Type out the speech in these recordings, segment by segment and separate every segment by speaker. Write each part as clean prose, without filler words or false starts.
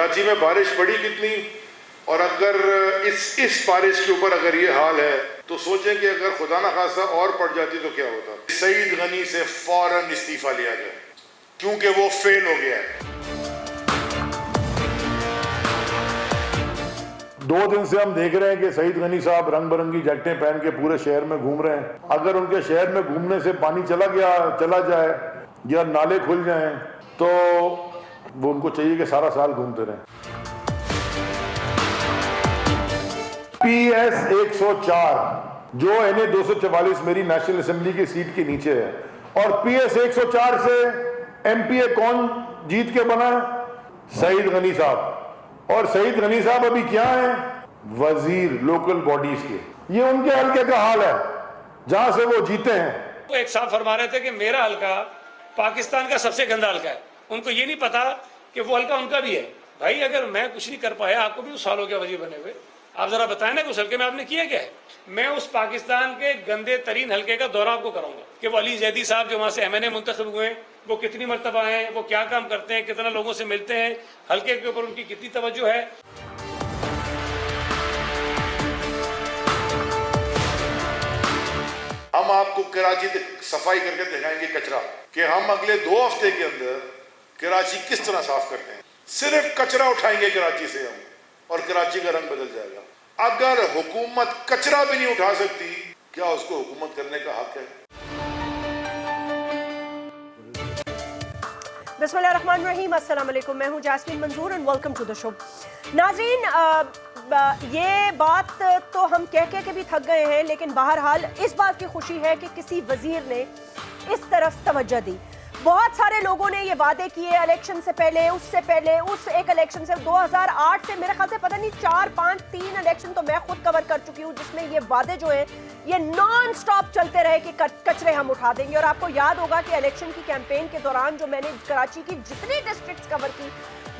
Speaker 1: कराची में बारिश पड़ी कितनी, और अगर इस बारिश के ऊपर अगर ये हाल है तो सोचें कि अगर खुदा ना खासा और पड़ जाती तो क्या होता। सईद गनी से फौरन इस्तीफा लिया जाए क्योंकि वो फेल हो गया है।
Speaker 2: 2 दिन से हम देख रहे हैं कि सईद गनी साहब रंग बिरंगी जैकेटें पहन के पूरे शहर में घूम रहे हैं। अगर उनके शहर में घूमने से पानी चला जाए या नाले खुल जाएं तो वो उनको चाहिए कि सारा साल घूमते रहें। PS 104 जो NA 244 मेरी नेशनल असेंबली की सीट के नीचे है, और PS 104 से MPA कौन जीत के बना? सईद गनी साहब। और सईद गनी साहब अभी क्या है? वजीर लोकल बॉडीज के। ये उनके हल्के का हाल है जहां से वो जीते हैं।
Speaker 3: वो एक साहब फरमा रहे थे कि मेरा हल्का पाकिस्तान का सबसे गंदा हल्का है। उनको ये नहीं पता कि वो हल्का उनका भी है। भाई अगर मैं कुछ नहीं कर पाया, आपको भी उस साल हो गया वजीर बने हुए, आप जरा बताएं ना कि उस हल्के में आपने किया क्या है। मैं उस पाकिस्तान के गंदे तरीन हल्के का दौरा आपको कराऊंगा कि वो अली जैदी साहब जो वहां से MNA मुंतखब हुए, वो कितनी मरतबा आए, वो क्या काम करते हैं, कितना लोगों से मिलते हैं, हल्के के ऊपर उनकी कितनी तवज्जो है।
Speaker 1: हम आपको कराची सफाई करके दिखाएंगे कचरा, कि हम अगले 2 हफ्ते के अंदर कराची किस तरह साफ करते हैं। सिर्फ कचरा उठाएंगे कराची से हम, और कराची का रंग बदल जाएगा। अगर हुकूमत कचरा भी नहीं उठा सकती, क्या उसको हुकूमत करने का हक है?
Speaker 4: बिस्मिल्लाहिर्रहमानिर्रहीम, अस्सलाम वालेकुम। मैं हूं Jasmeen Manzoor and welcome to the show. नाज़रीन, ये बात तो हम कह के भी थक गए हैं, लेकिन बहरहाल इस बात की खुशी है कि किसी वजीर ने इस तरफ तवज्जो दी। बहुत सारे लोगों ने ये वादे किए इलेक्शन से पहले, उससे पहले, उस एक इलेक्शन से 2008 से मेरे ख्याल से पता नहीं 4-5-3 इलेक्शन तो मैं खुद कवर कर चुकी हूँ, जिसमें ये वादे जो है ये नॉन स्टॉप चलते रहे कि कचरे हम उठा देंगे। और आपको याद होगा कि इलेक्शन की कैंपेन के दौरान जो मैंने कराची की जितनी डिस्ट्रिक्ट्स कवर की,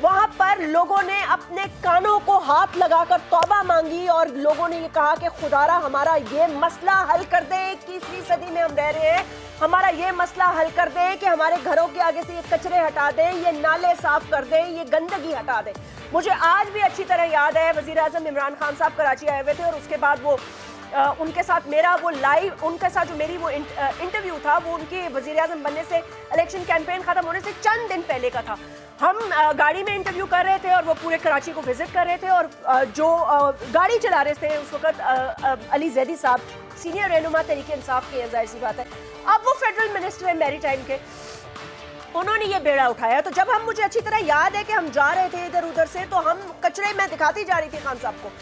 Speaker 4: वहां पर लोगों ने अपने कानों को हाथ लगाकर तौबा मांगी और लोगों ने ये कहा कि खुदारा हमारा ये मसला हल कर दे, 21वीं सदी में हम रह रहे हैं, हमारा ये मसला हल कर दे कि हमारे घरों के आगे से ये कचरे हटा दें, ये नाले साफ कर दें, ये गंदगी हटा दें। मुझे आज भी अच्छी तरह याद है वज़ीर आज़म इमरान खान साहब कराची आए हुए थे, और उसके बाद वो उनके साथ मेरा वो लाइव, उनके साथ जो मेरी वो इंटरव्यू था, वो उनके वज़ीर आज़म बनने से, इलेक्शन कैंपेन ख़त्म होने से चंद दिन पहले का था। हम गाड़ी में इंटरव्यू कर रहे थे और वो पूरे कराची को विजिट कर रहे थे, और जो गाड़ी चला रहे थे उस वक्त अली जैदी साहब, सीनियर रहनुमा तहरीक इंसाफ के, जाहिर सी बात है अब वो फेडरल मिनिस्टर है मैरी टाइम के, उन्होंने ये बेड़ा उठाया। तो जब हम, मुझे अच्छी तरह याद है कि हम जा रहे थे इधर उधर से, तो हम कचरे में दिखाती जा रही थी खान साहब को,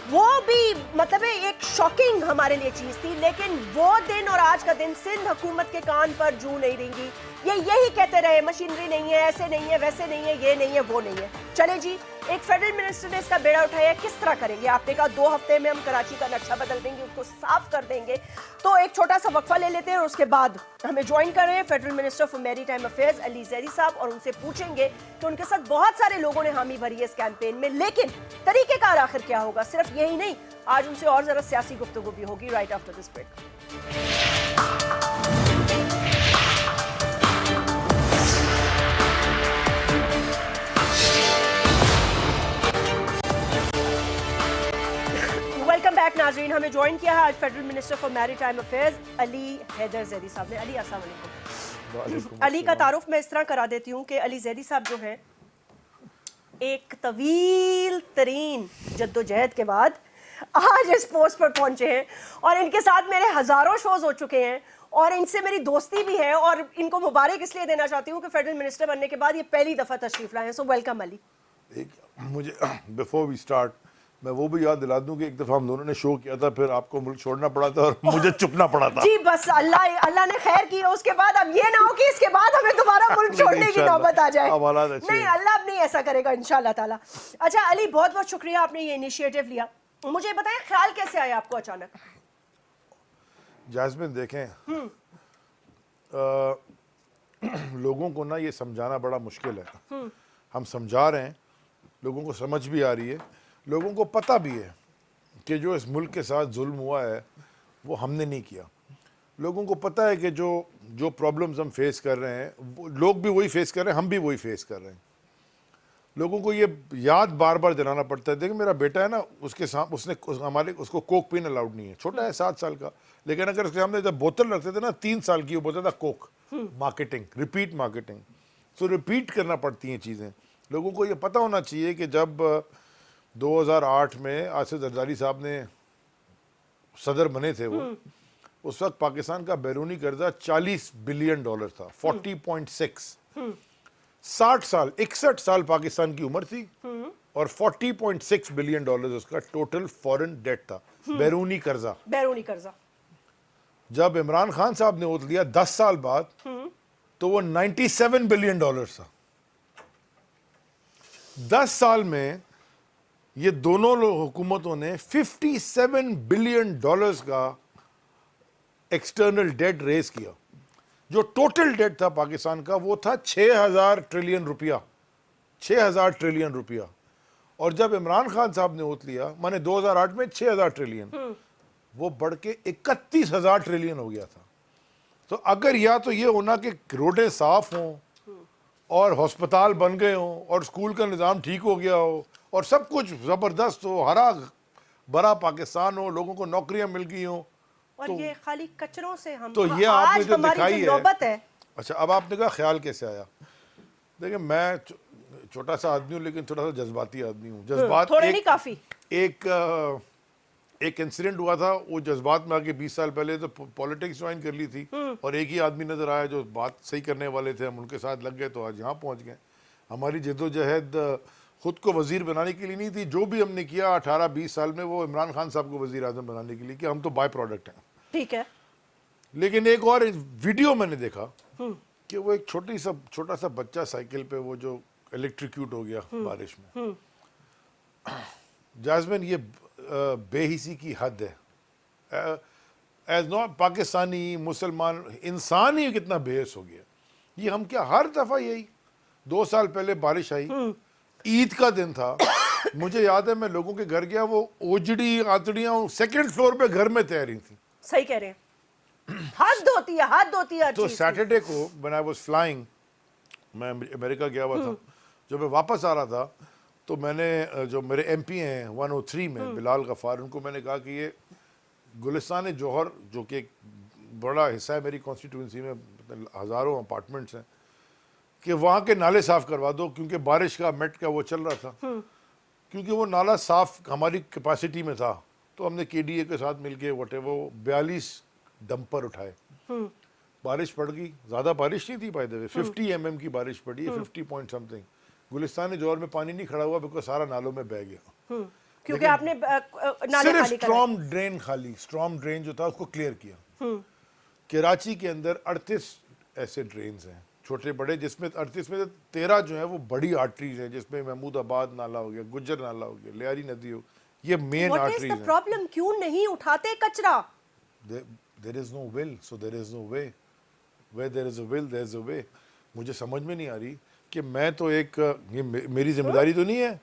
Speaker 4: वो भी मतलब एक शॉकिंग हमारे लिए चीज थी। लेकिन वो दिन और आज का दिन सिंध हुकूमत के कान पर जू नहीं देंगी। ये यही कहते रहे मशीनरी नहीं है, ऐसे नहीं है, वैसे नहीं है, ये नहीं है, वो नहीं है। चले जी, एक फेडरल मिनिस्टर ने इसका बेड़ा उठाया, किस तरह करेंगे? आपने कहा 2 हफ्ते में हम कराची का नक्शा बदल देंगे, उसको साफ कर देंगे। तो एक छोटा सा वक्फा ले लेते हैं और उसके बाद हमें ज्वाइन कर रहे हैं federal minister for maritime affairs Ali Zaidi sahab, और उनसे पूछेंगे कि उनके साथ बहुत सारे लोगों ने हामी भरी है इस कैंपेन में, लेकिन तरीकेकार आखिर क्या होगा। सिर्फ यही नहीं, आज उनसे और जरा सियासी गुफ्तगू भी होगी right after this break. Welcome back नाजरीन, हमें ज्वाइन किया है आज federal minister for maritime affairs Ali Haider Zaidi sahab ने। अली, अस्सलाम वालेकुम। अली का तारुफ मैं इस तरह करा देती हूँ कि अली जैदी साहब जो हैं, एक तवील तरीन जद्दोजहद के बाद आज इस पोस्ट पर पहुंचे हैं, और इनके साथ मेरे हजारों शोज हो चुके हैं, और इनसे मेरी दोस्ती भी है, और इनको मुबारक इसलिए देना चाहती हूँ कि फेडरल मिनिस्टर बनने के बाद ये पहली दफा तशरीफ लाए हैं। So welcome Ali.
Speaker 2: मुझे बिफोर वी स्टार्ट मैं वो भी याद दिला दूं कि एक दफा हम दोनों ने शो किया था, फिर आपको मुल्क छोड़ना पड़ा था और मुझे चुपना पड़ा था।
Speaker 4: जी बस अल्लाह ने खैर की है उसके बाद। अब ये ना हो कि इसके बाद हमें दोबारा मुल्क छोड़ने की नौबत आ जाए। नहीं, अल्लाह अब नहीं ऐसा करेगा इंशाल्लाह ताला। अच्छा अली, बहुत बहुत शुक्रिया, आपने ये इनिशिएटिव लिया। मुझे बताएं, ख्याल कैसे आया आपको अचानक?
Speaker 2: जास्मिन देखें, लोगों को ना ये समझाना बड़ा मुश्किल है। हम समझा रहे हैं, लोगों को समझ भी आ रही है, लोगों को पता भी है कि जो इस मुल्क के साथ जुल्म हुआ है वो हमने नहीं किया। लोगों को पता है कि जो प्रॉब्लम्स हम फेस कर रहे हैं, लोग भी वही फेस कर रहे हैं, हम भी वही फेस कर रहे हैं। लोगों को ये याद बार बार दिलाना पड़ता है। देखिए मेरा बेटा है ना, उसके सामने उसको कोक पीना अलाउड नहीं है, छोटा है 7 साल का, लेकिन अगर उसके सामने जब बोतल रखते थे ना 3 साल की, वो बोलता था कोक। Marketing, repeat marketing. सो रिपीट करना पड़ती हैं चीज़ें। लोगों को ये पता होना चाहिए कि जब 2008 में आसिफ जरदारी साहब ने सदर बने थे, वो उस वक्त पाकिस्तान का बैरूनी कर्जा $40 बिलियन था, 40.6। 60 साल, 61 साल पाकिस्तान की उम्र थी और $40.6 बिलियन उसका टोटल फॉरेन डेट था, बैरूनी कर्जा।
Speaker 4: बैरूनी कर्जा।
Speaker 2: जब इमरान खान साहब ने ओथ लिया 10 साल बाद, तो वो $97 बिलियन था। 10 साल में ये दोनों हुकूमतों ने $57 बिलियन का एक्सटर्नल डेट रेज किया। जो टोटल डेट था पाकिस्तान का वो था 6000 ट्रिलियन रुपया, 6000 ट्रिलियन रुपया। और जब इमरान खान साहब ने ओथ लिया, माने 2008 में 6000 ट्रिलियन, वो बढ़ के 31000 ट्रिलियन हो गया था। तो अगर या तो ये होना कि रोडें साफ हों और अस्पताल बन गए हों और स्कूल का निज़ाम ठीक हो गया हो और सब कुछ ज़बरदस्त हो, हरा भरा पाकिस्तान हो, लोगों को नौकरियां मिल गई हों,
Speaker 4: और ये खाली कचरों से हम,
Speaker 2: तो ये आपने जो दिखाई
Speaker 4: नौबत है।
Speaker 2: अच्छा, अब आपने कहा ख्याल कैसे आया। देखिए मैं छोटा सा आदमी हूँ, लेकिन थोड़ा सा जज्बाती आदमी हूँ। जज्बात
Speaker 4: थोड़े नहीं काफी।
Speaker 2: एक इंसिडेंट हुआ था, वो जज्बात में आके 20 साल पहले तो पॉलिटिक्स ज्वाइन कर ली थी और एक ही आदमी नजर आया जो बात सही करने वाले थे, हम उनके साथ लग गए तो आज यहाँ पहुँच गए। हमारी जद्दोजहद खुद को वजीर बनाने के लिए नहीं थी, जो भी हमने किया 18-20 साल में वो इमरान खान साहब को वजीर आजम बनाने के लिए कि हम तो बाय प्रोडक्ट हैं।
Speaker 4: ठीक है।
Speaker 2: लेकिन एक और वीडियो मैंने देखा कि वो एक छोटा सा बच्चा साइकिल पे, वो जो इलेक्ट्रिक्यूट हो गया बारिश में। जास्मिन, ये बेहिसी की हद है। एज नॉट पाकिस्तानी, मुसलमान, इंसान ही कितना बेहस हो गया। ये हम क्या हर दफा यही। 2 साल पहले बारिश आई, ईद का दिन था, मुझे याद है मैं लोगों के घर गया, वो ओजड़ी आतड़ियां 2nd फ्लोर पे घर में तैर रही थी।
Speaker 4: सही कह रहे हैं, हाथ धोती है, हाथ धोती है।
Speaker 2: तो सैटरडे को व्हेन आई वाज फ्लाइंग, मैं अमेरिका गया हुआ था, जब मैं वापस आ रहा था तो मैंने जो मेरे एमपी हैं 103 में, बिलाल गफ्फार, उनको मैंने कहा कि ये गुलिस्तान जौहर, जो कि एक बड़ा हिस्सा है मेरी कॉन्स्टिट्यूंसी में, हज़ारों अपार्टमेंट्स हैं, कि वहाँ के नाले साफ़ करवा दो, क्योंकि बारिश का मेट का वो चल रहा था, क्योंकि वो नाला साफ़ हमारी कैपेसिटी में था। तो हमने केडीए के साथ मिलके वो 42 डंपर उठाए। बारिश पड़ गई, ज़्यादा बारिश नहीं थी बाय द वे, 50 mm की बारिश पड़ी है, 50 पॉइंट समथिंग। गुलिस्तान जौहर में पानी नहीं खड़ा हुआ बिकॉज सारा नालों में बह गया,
Speaker 4: क्योंकि आपने नाले
Speaker 2: सिर्फ
Speaker 4: खाली
Speaker 2: स्ट्रॉम ड्रेन खाली, स्ट्रॉम ड्रेन जो था उसको क्लियर किया। कराची के अंदर 38 ऐसे ड्रेन्स हैं, छोटे बड़े, जिसमें 38 में 13 जो है वो बड़ी आर्टरीज हैं, जिसमें महमूदाबाद नाला हो गया, गुज्जर नाला हो गया, लियारी नदी हो, ये मेन आर्टरीज हैं।
Speaker 4: प्रॉब्लम क्यों नहीं उठाते कचरा?
Speaker 2: There is no will, so there is no way. Where there is a will, there is a way. मुझे समझ में नहीं आ रही कि मैं तो एक, ये मेरी जिम्मेदारी तो नहीं है,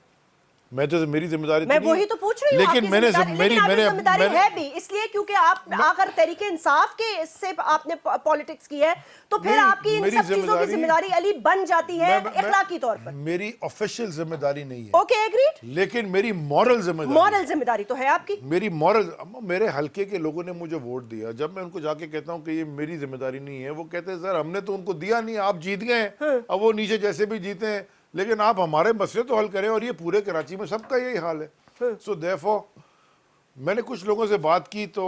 Speaker 2: मैं तो मेरी जिम्मेदारी
Speaker 4: मैं वही तो पूछ रही हूँ,
Speaker 2: लेकिन मैंने
Speaker 4: जिम्मेदारी है भी, इसलिए क्योंकि आप आकर तहरीके इंसाफ के इससे आपने पॉलिटिक्स की है, तो फिर आपकी इन सब चीजों की जिम्मेदारी अली बन जाती है इखलाकी तौर पर।
Speaker 2: मेरी ऑफिशियल जिम्मेदारी नहीं है,
Speaker 4: ओके एग्रीड,
Speaker 2: लेकिन मेरी मॉरल
Speaker 4: जिम्मेदारी तो है आपकी।
Speaker 2: मेरी मॉरल, मेरे हल्के के लोगों ने मुझे वोट दिया, जब मैं उनको जाके कहता हूँ कि ये मेरी जिम्मेदारी नहीं है, वो कहते हैं सर हमने तो उनको दिया नहीं, आप जीत गए, अब वो नीचे जैसे भी जीते हैं, लेकिन आप हमारे मसले तो हल करें। और ये पूरे कराची में सबका यही हाल है। सो देयरफॉर मैंने कुछ लोगों से बात की तो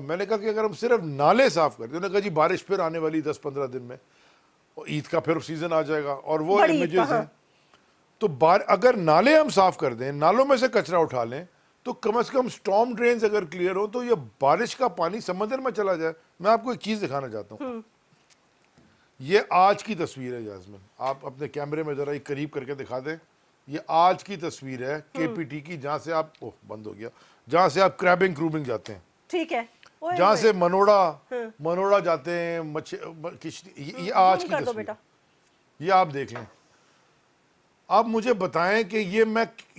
Speaker 2: मैंने कहा कि अगर हम सिर्फ नाले साफ करते, उन्होंने कहा जी बारिश फिर आने वाली 10-15 दिन में, ईद का फिर सीजन आ जाएगा और वो इमेजेस हैं, तो अगर नाले हम साफ कर दें, नालों में से कचरा उठा लें, तो कम से कम स्टॉर्म ड्रेन्स अगर क्लियर हो तो ये बारिश का पानी समंदर में चला जाए। मैं आपको एक चीज दिखाना चाहता हूँ, ये आज की तस्वीर है जास्मिन, आप अपने कैमरे में जरा एक करीब करके दिखा दें। ये आज की तस्वीर है केपीटी की, जहां से आप बंद हो गया, जहां से आप क्रैबिंग क्रूबिंग जाते हैं,
Speaker 4: ठीक है,
Speaker 2: जहां से मनोड़ा जाते हैं, ये आज की तस्वीर, ये आप देख लें। आप मुझे बताएं कि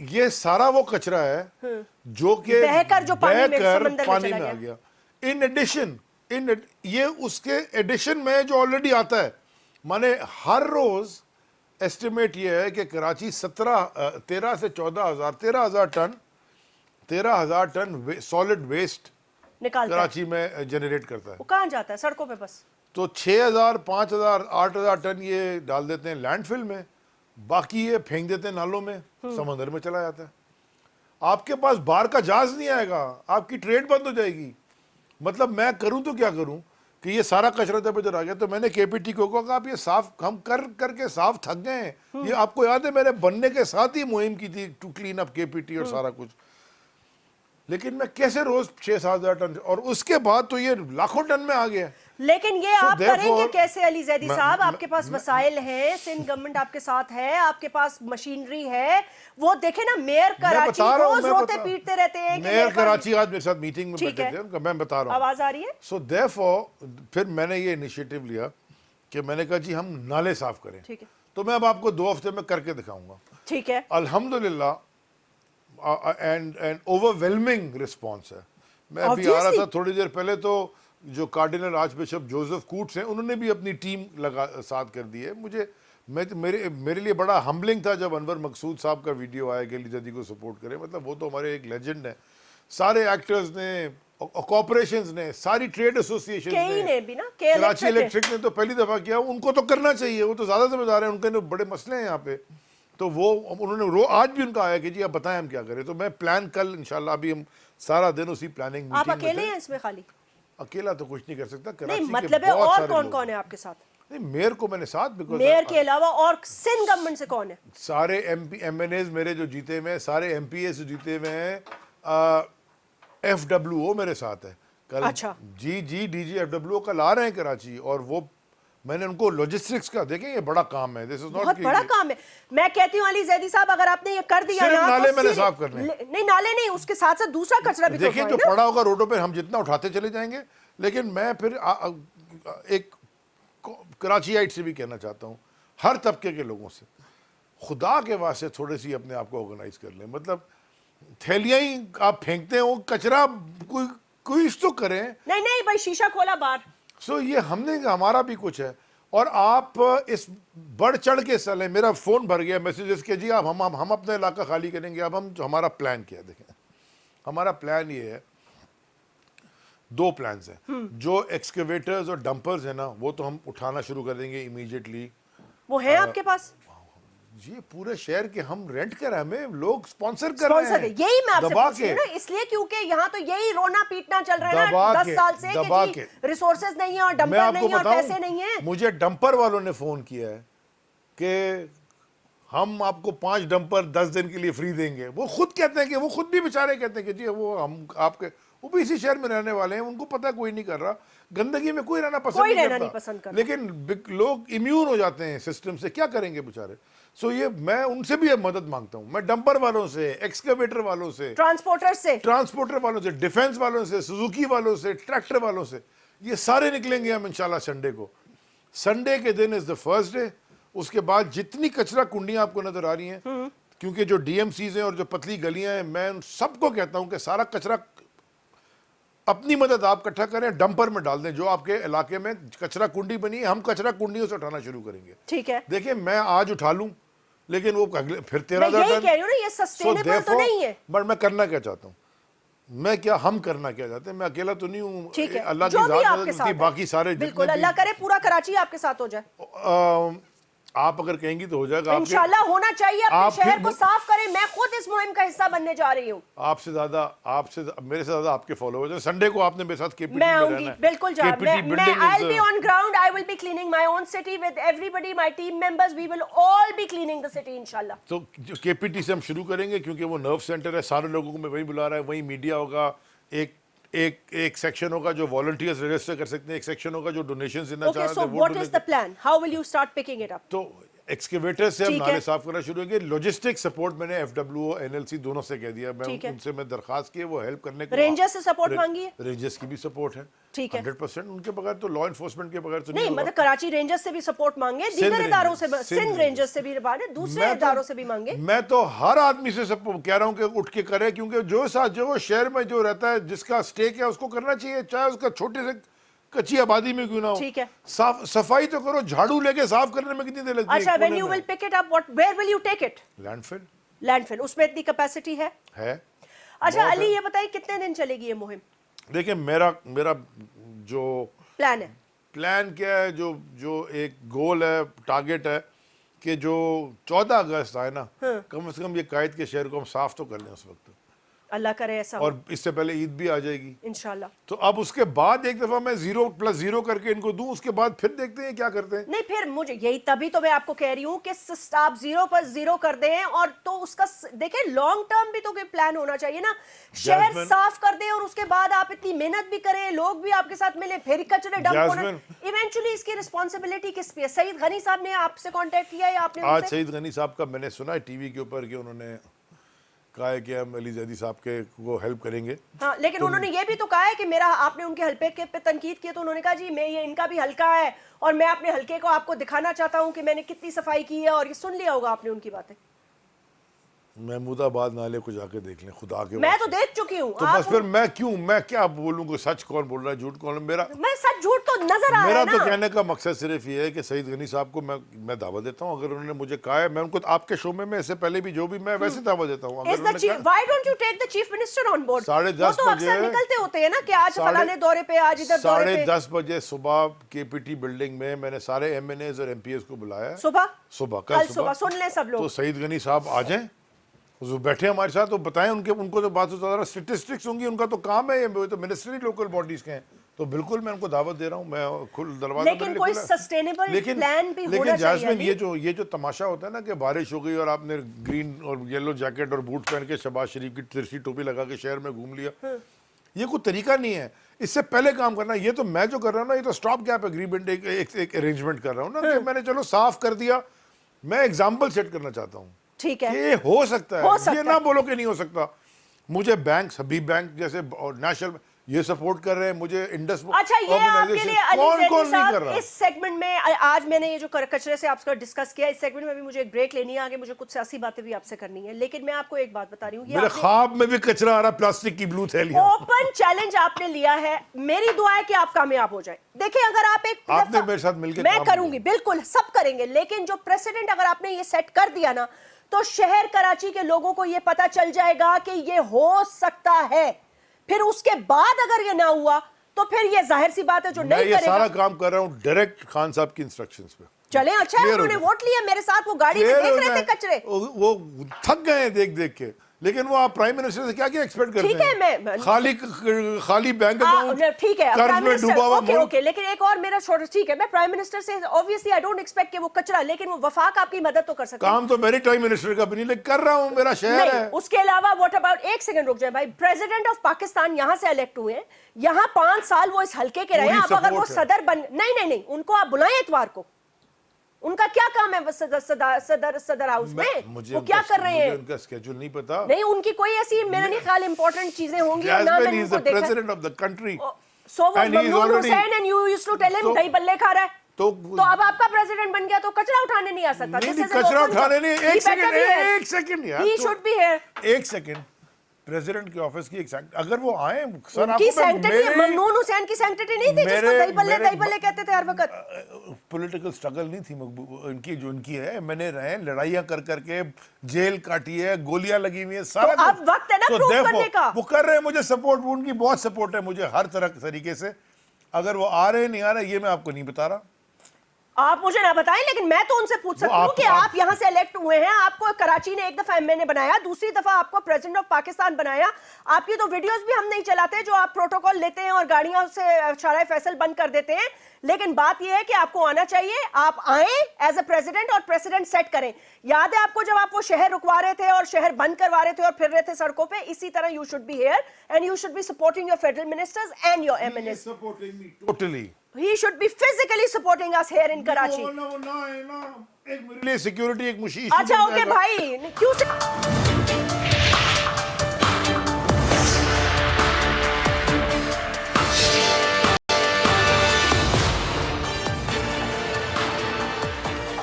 Speaker 2: ये सारा वो कचरा है जो कि बहकर पानी में आ गया। इन एडिशन ये उसके एडिशन में जो ऑलरेडी आता है, माने हर रोज एस्टिमेट ये है कि कराची 13 से 14,000 13,000 टन सॉलिड वेस्ट
Speaker 4: निकालता है।
Speaker 2: कराची में जनरेट करता है।
Speaker 4: वो कहाँ जाता है? सड़कों पे बस।
Speaker 2: तो 6,000 5,000 8,000 टन ये डाल देते हैं लैंडफिल में, बाकी ये फेंक देते हैं नालों में, समंदर में चला जाता है। आपके पास बाहर का जहाज नहीं आएगा, आपकी ट्रेड बंद हो जाएगी। मतलब मैं करूं तो क्या करूं कि ये सारा कचरा जब इधर आ गया, तो मैंने केपीटी को कहा कि आप ये साफ हम करके साफ थक गए हैं। ये आपको याद है मैंने बनने के साथ ही मुहिम की थी टू क्लीन अप केपीटी और सारा कुछ, लेकिन मैं कैसे रोज 6-7 हज़ार टन, और उसके बाद तो ये लाखों टन में आ गया।
Speaker 4: लेकिन ये आप
Speaker 2: therefore,
Speaker 4: करेंगे कैसे अली जैदी
Speaker 2: मैं-
Speaker 4: साहब?
Speaker 2: मैं-
Speaker 4: आपके पास वसाइल हैं, सिंध गवर्नमेंट आपके साथ है, आपके पास मशीनरी है। वो देखे ना, मेयर कराची रोज रोते पीटते रहते हैं कि
Speaker 2: मेयर
Speaker 4: मेरे पास-
Speaker 2: कराची आज मेरे साथ मीटिंग में
Speaker 4: ठीक
Speaker 2: बैठे
Speaker 4: है।
Speaker 2: थे, उनका मैं बता रहा हूँ।
Speaker 4: आवाज आ रही है?
Speaker 2: सो देयरफॉर फिर मैंने ये इनिशिएटिव लिया कि मैंने कहा जी हम नाले साफ करें।
Speaker 4: ठीक है।
Speaker 2: तो मैं अब आपको 2 हफ्ते में करके दिखाऊंगा।
Speaker 4: ठीक है।
Speaker 2: अल्हम्दुलिल्लाह एंड ओवरवेलमिंग रिस्पॉन्स है। मैं अभी आ रहा था थोड़ी देर पहले, तो जो cardinal arch bishop Joseph Koontz हैं उन्होंने भी अपनी टीम साथ कर दी है। मेरे लिए बड़ा हम्बलिंग था जब अनवर मकसूद साहब का वीडियो आया कि अली जैदी को सपोर्ट करें। मतलब वो तो हमारे एक लेजेंड है। सारे एक्टर्स ने, कॉर्पोरेशंस ने, सारी ट्रेड एसोसिएशन
Speaker 4: ने भी ना,
Speaker 2: कराची इलेक्ट्रिक ने तो पहली दफा किया। उनको तो करना चाहिए, वो तो ज्यादा जिम्मेदार है, उनके बड़े मसले हैं यहाँ पे। तो वो उन्होंने आज भी उनका आया कि जी आप बताएं हम क्या करें। तो मैं प्लान कल इंशाल्लाह, अभी हम सारा दिन उसी प्लानिंग
Speaker 4: आप अकेले हैं इसमें? खाली
Speaker 2: अकेला तो कुछ नहीं कर सकता।
Speaker 4: नहीं,
Speaker 2: कराची
Speaker 4: मतलब
Speaker 2: के
Speaker 4: है
Speaker 2: बहुत
Speaker 4: और
Speaker 2: सारे
Speaker 4: कौन
Speaker 2: लोग
Speaker 4: कौन
Speaker 2: हैं।
Speaker 4: है आपके साथ?
Speaker 2: नहीं, मेयर को मैंने साथ, बिकॉज
Speaker 4: मेयर के अलावा और सिंध गवर्नमेंट से कौन है?
Speaker 2: सारे MNAs मेरे जो जीते हुए हैं, सारे MPA जो जीते हुए हैं, FWO मेरे साथ है कल।
Speaker 4: अच्छा।
Speaker 2: जी DG FWO कल आ रहे हैं कराची, और वो मैंने उनको लॉजिस्टिक्स का, देखें ये बड़ा काम है, दिस इज नॉट
Speaker 4: बहुत बड़ा काम है। मैं कहती हूँ अली जैदी साहब, अगर आपने ये कर दिया
Speaker 2: सिर्फ
Speaker 4: ना,
Speaker 2: नाले
Speaker 4: तो
Speaker 2: मैंने साफ करने हैं।
Speaker 4: नहीं, नाले नहीं, उसके साथ साथ दूसरा कचरा भी तो
Speaker 2: देखिए
Speaker 4: उठाएं
Speaker 2: जो
Speaker 4: ना।
Speaker 2: पड़ा होगा रोडों पे हम जितना उठाते चले जाएंगे। लेकिन मैं फिर एक कराचीआइट से भी कहना चाहता हूँ, हर तबके के लोगों से, खुदा के वास्ते थोड़ी सी अपने आप को ऑर्गेनाइज कर लें। मतलब थैलियां ही आप फेंकते हो, कचरा कोई तो करें।
Speaker 4: नहीं नहीं भाई, शीशा खोला बाहर।
Speaker 2: सो ये हमने, हमारा भी कुछ है। और आप इस बढ़ चढ़ के हिस्सा लें। मेरा फोन भर गया मैसेजेस के, जी आप हम अपना इलाका खाली करेंगे। अब हम हमारा प्लान क्या है, देखें हमारा प्लान ये है, 2 प्लान्स हैं। जो एक्सकेवेटर्स और डंपर्स है ना, वो तो हम उठाना शुरू कर देंगे इमीडिएटली।
Speaker 4: वो है आपके पास?
Speaker 2: ये पूरे शहर के हम रेंट कर, हमें लोग स्पॉन्सर कर रहे
Speaker 4: स्पॉन्सर
Speaker 2: हैं।
Speaker 4: है। यही मैं आपसे
Speaker 2: दबा
Speaker 4: पूछ रही हूँ
Speaker 2: के,
Speaker 4: ना, इसलिए क्योंकि यहाँ तो यही रोना पीटना चल रहा है
Speaker 2: दबा
Speaker 4: ना 10
Speaker 2: के,
Speaker 4: साल से
Speaker 2: दबा
Speaker 4: कि
Speaker 2: के।
Speaker 4: रिसोर्सेज नहीं है और
Speaker 2: मैं
Speaker 4: डंपर
Speaker 2: आपको
Speaker 4: नहीं है और
Speaker 2: बताऊं,
Speaker 4: पैसे नहीं है।
Speaker 2: मुझे डंपर वालों ने फोन किया है कि हम आपको 5 डंपर 10 दिन के लिए फ्री देंगे। वो खुद कहते हैं कि, वो खुद भी बेचारे कहते हैं कि जी वो हम आपके, वो भी इसी शहर में रहने वाले हैं, उनको पता कोई नहीं कर रहा, गंदगी में कोई रहना पसंद नहीं करता। लेकिन लोग इम्यून हो जाते हैं सिस्टम से, क्या करेंगे बेचारे। सो ये मैं उनसे भी मदद मांगता हूं। मैं डंपर वालों से, एक्सकेवेटर वालों से, ट्रांसपोर्टर वालों से, डिफेंस वालों से, सुजुकी वालों से, ट्रैक्टर वालों से, ये सारे निकलेंगे हम इंशाल्लाह संडे को। संडे के दिन इज द फर्स्ट डे। उसके बाद जितनी कचरा कुंडियां आपको नजर आ रही हैं, क्योंकि जो DMCs हैं और जो पतली गलियां हैं, मैं उन सबको कहता हूं कि सारा कचरा अपनी मदद आप इकट्ठा करें, डंपर में डाल दें। जो आपके इलाके में कचरा कुंडी बनी है, हम कचरा कुंडियों से उठाना शुरू करेंगे।
Speaker 4: ठीक है।
Speaker 2: देखिए मैं आज उठा लूं, लेकिन वो अगले फिर 13,000
Speaker 4: टन। कह रही हूं ना, ये सस्टेनेबल तो नहीं है।
Speaker 2: बट मैं करना क्या चाहता हूं, मैं क्या, हम करना क्या चाहते हैं। मैं अकेला तो नहीं हूं,
Speaker 4: ठीक है,
Speaker 2: अल्लाह
Speaker 4: जो
Speaker 2: की
Speaker 4: भी
Speaker 2: ज़ात
Speaker 4: आपके
Speaker 2: मदद
Speaker 4: साथ
Speaker 2: होती,
Speaker 4: है।
Speaker 2: बाकी सारे
Speaker 4: बिल्कुल, अल्लाह करे पूरा कराची आपके साथ हो जाए।
Speaker 2: आप अगर कहेंगी तो हो जाएगा।
Speaker 4: इंशाल्लाह होना चाहिए। अपने
Speaker 2: आप
Speaker 4: शहर
Speaker 2: फिर
Speaker 4: को साफ करें। मैं खुद इस मुहिम का हिस्सा बनने जा रही हूँ।
Speaker 2: आपसे ज्यादा मेरे से ज्यादा आपके फॉलोअर्स हैं। संडे को आपने मेरे साथ केपीटी
Speaker 4: मैं
Speaker 2: में
Speaker 4: आऊंगी,
Speaker 2: रहना है।
Speaker 4: बिल्कुल जा।
Speaker 2: KPT
Speaker 4: मैं
Speaker 2: building
Speaker 4: I
Speaker 2: is,
Speaker 4: will be on ground. I will be cleaning my own city with everybody, my team members. We will all be cleaning the city इंशाल्लाह।
Speaker 2: तो KPT से हम शुरू करेंगे, क्योंकि वो नर्व सेंटर है। सारे लोगों को मैं वहीं बुला रहा है, वहीं मीडिया होगा। एक सेक्शन होगा जो वॉलंटियर्स रजिस्टर कर सकते हैं, एक सेक्शन होगा जो डोनेशंस देना चाहते हैं।
Speaker 4: So what is the plan? How will you start picking it up?
Speaker 2: तो एक्सकेवेटर से हम नाले साफ करना शुरू करेंगे। लॉजिस्टिक सपोर्ट मैंने FWO NLC दोनों से कह दिया। मैं उनसे मैं दरखास्त की है, वो हेल्प करने को।
Speaker 4: रेंजर्स से सपोर्ट मांगी है?
Speaker 2: रेंजर्स की भी सपोर्ट है,
Speaker 4: ठीक है।
Speaker 2: 100%। उनके बगैर तो, लॉ एनफोर्समेंट के बगैर तो
Speaker 4: नहीं, मतलब कराची रेंजर्स से भी सपोर्ट मांगे, दीगर इदारों से, सिंध रेंजर्स से भी मांगे, दूसरे इदारों से भी मांगे।
Speaker 2: मैं तो हर आदमी से सपोर्ट कह रहा हूं कि उठ के करे, क्योंकि जो शहर में जो रहता है, जिसका स्टेक है, उसको करना चाहिए। चाहे उसका छोटे से कच्ची आबादी में क्यों ना हो,
Speaker 4: ठीक है।
Speaker 2: साफ सफाई तो करो, झाड़ू लेके साफ करने में कितनी देर लगती है?
Speaker 4: अच्छा, when you will pick it up, what, where will you take it?
Speaker 2: Landfill
Speaker 4: landfill, उसमें इतनी कैपेसिटी है? अच्छा
Speaker 2: बहुत
Speaker 4: अली,
Speaker 2: है।
Speaker 4: ये बताइए कितने दिन चलेगी ये मुहिम?
Speaker 2: देखिए मेरा मेरा जो
Speaker 4: प्लान है
Speaker 2: प्लान क्या है, जो एक गोल है, टारगेट है कि जो 14 अगस्त आए ना, कम से कम ये कायद के शहर को हम साफ तो कर लें उस वक्त,
Speaker 4: अल्लाह करे ऐसा हो
Speaker 2: और इससे पहले ईद भी आ जाएगी
Speaker 4: इंशाल्लाह।
Speaker 2: तो अब उसके बाद एक दफा मैं 0+0 करके इनको दूं, उसके बाद फिर देखते हैं क्या करते हैं।
Speaker 4: नहीं, फिर मुझे यही, तभी तो मैं आपको कह रही हूँ कि आप 0 कर दें, और तो उसका देखें लॉन्ग टर्म भी तो कोई प्लान होना चाहिए ना। शहर
Speaker 2: जैस्मिन,
Speaker 4: साफ कर दें और उसके बाद आप इतनी मेहनत भी करें, लोग भी आपके साथ मिले, फिर कचरे डंप होना,
Speaker 2: जैस्मिन,
Speaker 4: इवेंचुअली इसकी रिस्पॉन्सिबिलिटी किस पे है? सईद गनी साहब ने आपसे कांटेक्ट किया या आपने
Speaker 2: आज
Speaker 4: उनसे?
Speaker 2: सईद गनी साहब का मैंने सुना है टीवी के ऊपर कि उन्होंने कहा है कि हम अली जैदी साहब के को हेल्प करेंगे।
Speaker 4: हाँ, लेकिन उन्होंने ये भी तो कहा है कि मेरा, आपने उनके हल्के के पे तनकीद की तो उन्होंने कहा जी मैं, ये इनका भी हल्का है और मैं अपने हल्के को आपको दिखाना चाहता हूँ कि मैंने कितनी सफाई की है, और ये सुन लिया होगा आपने उनकी बातें।
Speaker 2: महमूदाबाद नाले को जाके देख लें खुदा के
Speaker 4: मैं तो
Speaker 2: वास्ते।
Speaker 4: देख चुकी हूँ।
Speaker 2: तो बस फिर मैं क्या बोलूँ कि सच कौन बोल रहा है, झूठ कौन? मेरा
Speaker 4: मैं सच झूठ तो नजर आ रहा
Speaker 2: मेरा
Speaker 4: है
Speaker 2: तो
Speaker 4: ना।
Speaker 2: कहने का मकसद सिर्फ ये है कि सईद गनी साहब को मैं दावा देता हूँ, अगर उन्होंने मुझे कहा है, मैं उनको आपके शो में इससे पहले भी जो भी मैं वैसे दावा देता हूँ।
Speaker 4: Is the chief, why don't you take the chief minister on board?
Speaker 2: 10:30
Speaker 4: वो तो अक्सर
Speaker 2: बजे
Speaker 4: निकलते होते हैं ना कि आज फलाने दौरे पे, आज इधर दौरे पे।
Speaker 2: 10:30 बजे सुबह केपीटी बिल्डिंग में मैंने सारे MNAs और MPs को बुलाया है।
Speaker 4: सुबह
Speaker 2: कल
Speaker 4: सुबह सुन लें सब लोग।
Speaker 2: तो सईद गनी साहब आ जाएं, जो बैठे हमारे साथ, तो बताएं उनको तो बात से ज़्यादा स्टेटिस्टिक्स होंगी, उनका तो काम है, ये तो मिनिस्ट्री लोकल बॉडीज के हैं, तो बिल्कुल मैं उनको दावत दे रहा हूँ, मैं खुल दरवाजा।
Speaker 4: लेकिन कोई सस्टेनेबल प्लान भी होना
Speaker 2: लेकिन
Speaker 4: चाहिए।
Speaker 2: जास्मिन, ये जो तमाशा होता है ना कि बारिश हो गई और आपने ग्रीन और येलो जैकेट और बूट पहन के शहबाज शरीफ की तिरछी टोपी लगा के शहर में घूम लिया, ये कोई तरीका नहीं है। इससे पहले काम करना, ये तो मैं जो कर रहा हूँ ना, ये तो स्टॉप गैप एग्रीमेंट, एक अरेंजमेंट कर रहा हूँ ना, कि मैंने चलो साफ कर दिया, मैं एग्जाम्पल सेट करना चाहता हूँ।
Speaker 4: ठीक है,
Speaker 2: ये हो सकता है, ये ना बोलो कि नहीं हो सकता। मुझे बैंक, हबीब बैंक जैसे और नेशनल, ये सपोर्ट कर रहे हैं मुझे, इंडस।
Speaker 4: अच्छा, ये आपके लिए अली
Speaker 2: कौन
Speaker 4: जैदी
Speaker 2: नहीं कर
Speaker 4: साहब,
Speaker 2: रहा?
Speaker 4: इस सेगमेंट में आज मैंने ये जो कचरे से आपसे डिस्कस किया, इस सेगमेंट में भी मुझे एक ब्रेक लेनी है, आगे मुझे कुछ सियासी बातें भी आपसे करनी है, लेकिन मैं आपको एक बात बता रही हूँ,
Speaker 2: मेरे ख्वाब में भी कचरा आ रहा, प्लास्टिक की ब्लू थैलियां।
Speaker 4: ओपन चैलेंज आपने लिया है, मेरी दुआ है कि आप कामयाब हो जाए। देखिए, अगर आप एक
Speaker 2: आपने मेरे साथ मिलकर
Speaker 4: मैं
Speaker 2: काम
Speaker 4: करूंगी, बिल्कुल सब करेंगे, लेकिन जो प्रेसिडेंट अगर आपने ये सेट कर दिया ना, तो शहर कराची के लोगों को ये पता चल जाएगा कि ये हो सकता है। फिर उसके बाद अगर ये ना हुआ तो फिर ये जाहिर सी बात है जो
Speaker 2: मैं
Speaker 4: नहीं
Speaker 2: ये
Speaker 4: करेगा।
Speaker 2: सारा काम कर रहा हूँ डायरेक्ट खान साहब की इंस्ट्रक्शंस पे।
Speaker 4: चले, अच्छा है,
Speaker 2: Clear हो
Speaker 4: उन्होंने
Speaker 2: गया।
Speaker 4: वोट लिया मेरे साथ, वो गाड़ी में
Speaker 2: Clear
Speaker 4: देख
Speaker 2: हो
Speaker 4: रहे थे
Speaker 2: जाए।
Speaker 4: कचरे।
Speaker 2: वो थक गए हैं देख देख के, लेकिन वो आप प्राइम मिनिस्टर से क्या क्या एक्सपेक्ट करते
Speaker 4: ठीक है,
Speaker 2: हैं?
Speaker 4: मैं
Speaker 2: खाली बैंक अकाउंट,
Speaker 4: ठीक है,
Speaker 2: कर्ज में डूबा हुआ
Speaker 4: ओके
Speaker 2: मुल्क।
Speaker 4: ओके, लेकिन एक और मेरा छोटा, ठीक है, मैं प्राइम मिनिस्टर से ऑब्वियसली आई डोंट एक्सपेक्ट कि वो कचरा, लेकिन वो वफाक आपकी मदद तो कर सकते हैं।
Speaker 2: काम तो मेरी प्राइम मिनिस्टर का भी नहीं, लेकिन कर रहा हूँ, मेरा शहर है।
Speaker 4: उसके अलावा व्हाट अबाउट, एक सेकंड रुक जाए भाई, प्रेसिडेंट ऑफ पाकिस्तान यहाँ से इलेक्ट हुए हैं, यहाँ 5 साल वो इस हल्के के रहे हैं। अब अगर वो
Speaker 2: support है।
Speaker 4: सदर बन, नहीं, उनको आप बुलाएं इतवार को, उनका क्या काम है सदर हाउस में, वो क्या कर रहे हैं?
Speaker 2: उनका स्केड्यूल नहीं पता।
Speaker 4: नहीं, उनकी कोई ऐसी मेरा नहीं ख्याल इंपॉर्टेंट चीजें होंगी ना,
Speaker 2: Jasmine,
Speaker 4: मैंने
Speaker 2: he is
Speaker 4: उनको
Speaker 2: the
Speaker 4: देखा।
Speaker 2: president of the country.
Speaker 4: So was
Speaker 2: And he is
Speaker 4: Mamnoon
Speaker 2: already-
Speaker 4: Hussain and you used to tell him
Speaker 2: तो-
Speaker 4: दही बल्ले खा रहा है।
Speaker 2: तो
Speaker 4: अब आपका प्रेसिडेंट बन गया तो कचरा उठाने नहीं आ सकता।
Speaker 2: नहीं,
Speaker 4: This is an
Speaker 2: कचरा
Speaker 4: open
Speaker 2: उठाने
Speaker 4: job.
Speaker 2: नहीं,
Speaker 4: He
Speaker 2: एक
Speaker 4: better be here.
Speaker 2: सेकंड यार,
Speaker 4: He
Speaker 2: तो-
Speaker 4: should be here.
Speaker 2: एक सेकंड, प्रेसिडेंट के ऑफिस की एक अगर वो आए सर,
Speaker 4: उनकी
Speaker 2: आपको
Speaker 4: सैंक्टिटी, ममनून हुसैन की सैंक्टिटी नहीं थी जिसको दही बल्ले कहते थे हर वक्त।
Speaker 2: पॉलिटिकल स्ट्रगल नहीं थी इनकी, जो इनकी है, मैंने रहे लड़ाइयां कर करके जेल काटी है, गोलियां लगी हुई है, सारा
Speaker 4: तो अब वक्त है ना
Speaker 2: तो
Speaker 4: प्रूव
Speaker 2: देखो,
Speaker 4: करने का।
Speaker 2: वो कर रहे हैं मुझे सपोर्ट, उनकी बहुत सपोर्ट है मुझे हर तरीके से। अगर वो आ रहे नहीं आ रहे ये मैं आपको नहीं बता रहा,
Speaker 4: आप मुझे ना बताएं, लेकिन मैं तो उनसे पूछ सकती हूँ कि आप यहाँ से इलेक्ट हुए हैं, आपको कराची ने एक दफा एमएनए बनाया, दूसरी दफा आपको प्रेसिडेंट ऑफ पाकिस्तान बनाया, आपकी तो वीडियोस भी हम नहीं चलाते जो आप प्रोटोकॉल लेते हैं और गाड़ियों से शाराए फैसल बंद कर देते हैं, लेकिन बात यह है कि आपको आना चाहिए, आप आए एज अ प्रेसिडेंट और प्रेसिडेंट सेट करें। याद है आपको जब आप वो शहर रुकवा रहे थे और शहर बंद करवा रहे थे और फिर रहे थे सड़कों पे, इसी तरह you should be here and you should be supporting your federal ministers and your MNS.
Speaker 2: Supporting me totally,
Speaker 4: He should be physically supporting us here in Karachi.
Speaker 2: एक मेरे लिए सिक्योरिटी एक मुश्किल।
Speaker 4: अच्छा ओके भाई, क्यों से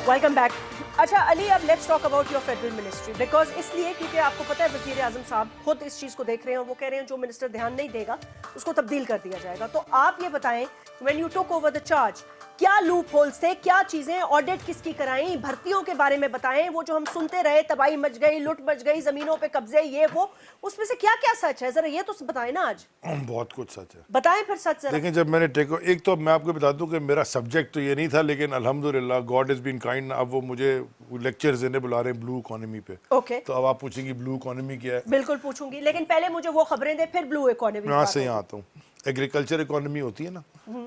Speaker 4: वेलकम बैक। अच्छा अली, अब let's talk about your federal ministry, because इसलिए क्योंकि आपको पता है वजीर आजम साहब खुद इस चीज को देख रहे हैं, वो कह रहे हैं जो मिनिस्टर ध्यान नहीं देगा उसको तब्दील कर दिया जाएगा। तो आप ये बताएं, when you took over the charge, क्या लूप होल्स थे, क्या चीजें ऑडिट किसकी कराई, भर्तियों के बारे में बताएं। वो जो हम सुनते रहे तबाही मच गई, लूट मच गई, जमीनों पे कब्जे, ये वो, उसमें से क्या क्या सच है, जरा ये तो बताएं ना आज।
Speaker 2: बहुत कुछ सच है,
Speaker 4: बताएं फिर सच जरा।
Speaker 2: लेकिन जब मैंने एक तो मैं आपको बता दूं कि मेरा सब्जेक्ट तो ये नहीं था, लेकिन अल्हम्दुलिल्लाह गॉड इज बीन काइंड, अब वो मुझे लेक्चर्स देने बुला रहे हैं ब्लू इकोनॉमी पे।
Speaker 4: ओके,
Speaker 2: तो अब आप पूछेंगी ब्लू इकोनॉमी क्या है?
Speaker 4: बिल्कुल पूछूंगी, लेकिन पहले मुझे वो खबरें दे, फिर ब्लू इकोनॉमी।
Speaker 2: यहाँ से यहाँ आता हूँ। एग्रीकल्चर इकोनॉमी होती है ना,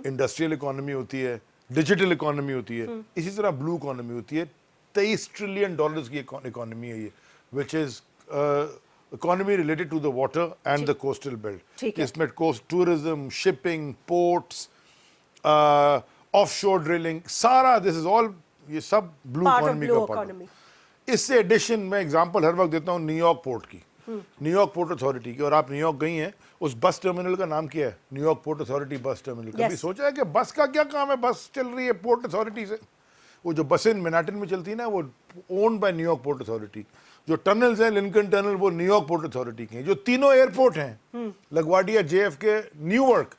Speaker 2: इंडस्ट्रियल इकोनॉमी होती है, डिजिटल इकोनॉमी होती है, इसी तरह ब्लू इकोनॉमी होती है। 23 ट्रिलियन डॉलर्स की इकोनॉमी है ये, which is economy related to the water and the coastal belt. इसमें coast tourism, shipping, ports, offshore drilling, सारा दिस इज ऑल, ये सब ब्लू इकोनॉमी का पार्ट है। इससे एडिशन में एग्जांपल हर वक्त देता हूँ न्यूयॉर्क पोर्ट की, न्यूयॉर्क पोर्ट अथॉरिटी की। और आप न्यूयॉर्क गई हैं, उस बस टर्मिनल का नाम क्या है? New York port authority bus terminal. कभी सोचा है कि बस का क्या काम है? बस चल रही है पोर्ट अथॉरिटी से। वो जो बसें मैनहट्टन में चलती है ना, वो owned by New York port authority. जो टनल्स हैं, लिंकन टनल, वो न्यूयॉर्क पोर्ट अथॉरिटी के हैं। जो तीनों एयरपोर्ट हैं, लगवाडिया, JFK, न्यूयॉर्क,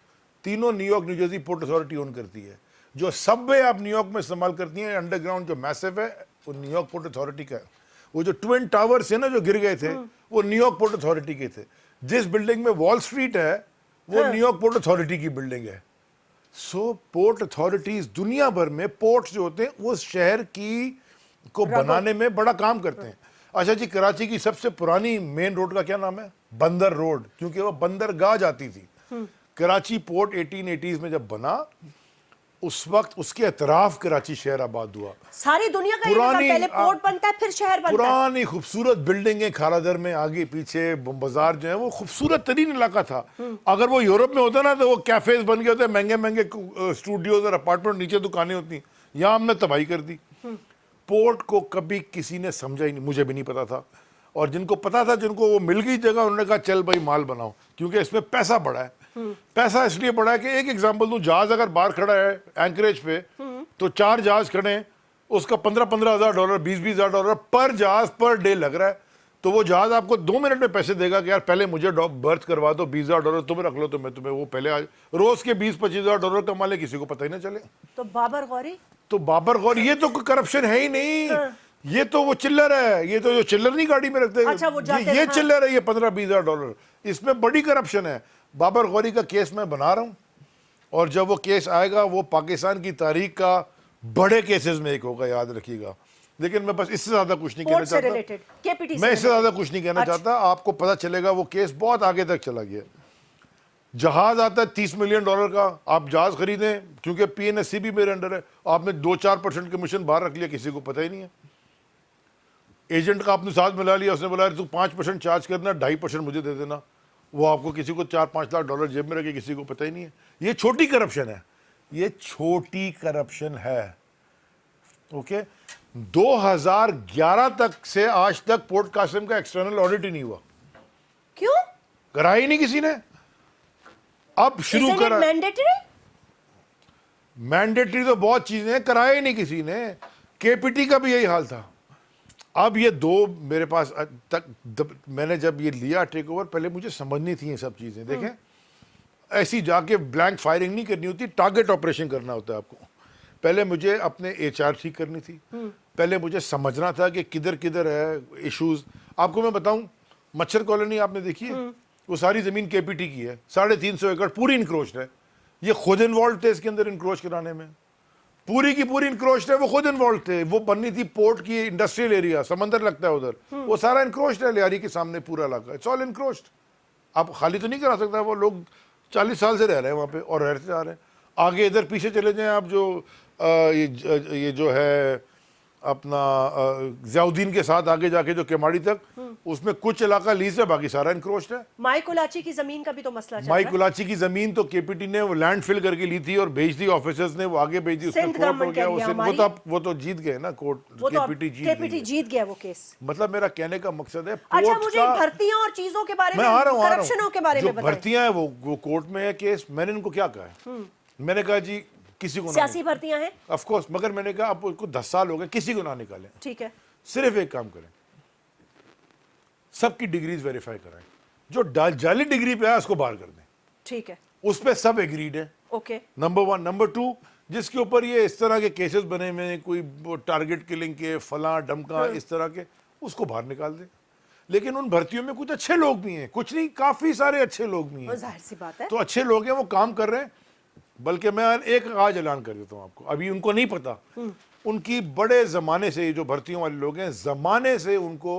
Speaker 2: तीनों New York new Jersey port authority own करती है। जो सबवे आप न्यूयॉर्क में इस्तेमाल करती हैं, अंडरग्राउंड जो मैसिव है, वो न्यूयॉर्क पोर्ट अथॉरिटी का है। वो जो ट्विन टावर्स है ना जो गिर गए थे, वो न्यूयॉर्क पोर्ट अथॉरिटी के थे। जिस बिल्डिंग में वॉल स्ट्रीट है, वो न्यूयॉर्क पोर्ट अथॉरिटी की बिल्डिंग है। सो पोर्ट अथॉरिटीज दुनिया भर में पोर्ट्स जो होते हैं उस शहर की को बनाने में बड़ा काम करते हैं। अच्छा जी, कराची की सबसे पुरानी मेन रोड का क्या नाम है? बंदर रोड, क्योंकि वो बंदरगाह जाती थी। कराची पोर्ट 1880s में जब बना, उस वक्त उसके अतराफ कराची शहर आबाद हुआ।
Speaker 4: सारी दुनिया का पुरानी, पहले पोर्ट बनता है फिर शहर बनता है।
Speaker 2: पुरानी खूबसूरत बिल्डिंगे खारादर में, आगे पीछे बाजार जो है, वो खूबसूरत तरीन इलाका था। अगर वो यूरोप में होता ना, तो वो कैफेज बन गए होते, महंगे महंगे स्टूडियोज और अपार्टमेंट, नीचे दुकानें होती। यहाँ हमने तबाही कर दी। पोर्ट को कभी किसी ने समझा ही नहीं, मुझे भी नहीं पता था। और जिनको पता था, जिनको वो मिल गई जगह, उन्होंने कहा चल भाई माल बनाओ, क्योंकि इसमें पैसा बड़ा है। पैसा इसलिए बड़ा है कि एक एग्जांपल दूं, जहाज अगर बाहर खड़ा है एंकरेज पे, तो 4 जहाज खड़े हैं, उसका 15-15 हज़ार डॉलर, 20-20 हज़ार डॉलर पर जहाज पर डे लग रहा है। तो वो जहाज आपको 2 मिनट में पैसे देगा कि यार पहले मुझे बर्थ करवा दो, 20 हज़ार डॉलर तुम रख लो, तो मैं तुम्हें वो पहले आज रोज के 20-25 हज़ार डॉलर कमा ले, किसी को पता ही ना चले।
Speaker 4: तो बाबर गौरी,
Speaker 2: ये तो करप्शन है ही नहीं। ये तो वो चिल्लर है, ये तो जो चिल्लर नहीं गाड़ी में रखते,
Speaker 4: अच्छा,
Speaker 2: ये चिल्लर है, ये 15-20 हज़ार डॉलर। इसमें बड़ी करप्शन है। बाबर गौरी का केस मैं बना रहा हूं, और जब वो केस आएगा, वो पाकिस्तान की तारीख का बड़े केसेस में एक होगा, याद रखिएगा। लेकिन मैं बस इससे ज्यादा कुछ नहीं कहना चाहता। मैं इससे ज्यादा कुछ नहीं कहना चाहता। आपको पता चलेगा वो केस बहुत आगे तक चला गया। जहाज आता है $30 मिलियन का, आप जहाज खरीदें, क्योंकि PNSC भी मेरे अंडर है, आपने 2-4% कमीशन बाहर रख लिया, किसी को पता ही नहीं है। एजेंट का आपने साथ मिला लिया, उसने बोला तू 5% चार्ज करना, 2.5% मुझे दे देना। वो आपको किसी को 4-5 लाख डॉलर जेब में रखे, किसी को पता ही नहीं है। ये छोटी करप्शन है, ये छोटी करप्शन है। ओके, 2011 तक से आज तक पोर्ट कासिम का एक्सटर्नल ऑडिट ही नहीं हुआ।
Speaker 4: क्यों?
Speaker 2: करा ही नहीं किसी ने। अब शुरू करा। मैंडेटरी तो बहुत चीजें हैं, कराया ही नहीं किसी ने। KPT का भी यही हाल था। अब ये दो मेरे पास मैंने जब ये लिया टेक ओवर, पहले मुझे समझनी थी ये सब चीज़ें। देखें, ऐसी जाके ब्लैंक फायरिंग नहीं करनी होती, टारगेट ऑपरेशन करना होता है आपको। पहले मुझे अपने HR ठीक करनी थी, पहले मुझे समझना था कि किधर किधर है इश्यूज। आपको मैं बताऊं, मच्छर कॉलोनी आपने देखी है, वो सारी ज़मीन KPT की है, 350 एकड़ पूरी इनक्रोच्ड है। ये खुद इन्वॉल्व थे इसके अंदर इनक्रोच कराने में, पूरी की पूरी इनक्रोच्ड है। वो खुद इन्वॉल्व थे। वो बननी थी पोर्ट की इंडस्ट्रियल एरिया, समंदर लगता है उधर, वो सारा इनक्रोच्ड है। लियारी के सामने पूरा इलाका, इट्स ऑल इनक्रोच्ड। आप खाली तो नहीं करा सकता। वो लोग 40 साल से रह रहे हैं वहाँ पे और रहते जा रहे हैं। आगे इधर पीछे चले जाएं आप, जो ये जो है अपना ज़ियाउद्दीन के साथ आगे जाके जो केमाड़ी तक, उसमें कुछ इलाका लीज है, बाकी सारा इनक्रोच्ड है।
Speaker 4: माई कुलाची की जमीन का भी तो मसला चल रहा है।
Speaker 2: माई कुलाची की जमीन तो KPT ने वो लैंड फिल करके ली थी और भेज दी, ऑफिसर्स ने वो आगे भेज दी, उसमें कोर्ट हो गया। वो तो जीत गए ना कोर्ट, KPT
Speaker 4: जीत गया वो केस।
Speaker 2: मतलब मेरा कहने का मकसद है,
Speaker 4: अच्छा, मुझे भर्तियों और चीजों के बारे में, करप्शनों के बारे में बताएं।
Speaker 2: भर्तियां है वो कोर्ट में है केस। मैंने इनको क्या कहा है, मैंने कहा जी किसी को ना
Speaker 4: सियासी भर्तियां हैं,
Speaker 2: ऑफ कोर्स, मगर मैंने कहा आप उसको 10 साल हो गए, किसी को ना निकालें,
Speaker 4: ठीक है,
Speaker 2: सिर्फ एक काम करें, सबकी डिग्रीज वेरीफाई कराएं, जो जाली डिग्री पे है उसको बाहर कर दें,
Speaker 4: ठीक है,
Speaker 2: उस पर सब एग्रीड है,
Speaker 4: ओके,
Speaker 2: नंबर 1। नंबर 2, जिसके ऊपर ये इस तरह के केसेस बने हुए हैं, कोई टारगेट किलिंग के, फला डमका इस तरह के, उसको बाहर निकाल दें। लेकिन उन भर्तियों में कुछ अच्छे लोग भी हैं, कुछ नहीं, काफी सारे अच्छे लोग भी हैं,
Speaker 4: जाहिर सी बात है,
Speaker 2: तो अच्छे लोग हैं, वो काम कर रहे हैं। बल्कि मैं एक आज ऐलान कर देता हूं आपको, अभी उनको नहीं पता, उनकी बड़े जमाने से जो भर्तियों वाले लोग हैं, जमाने से उनको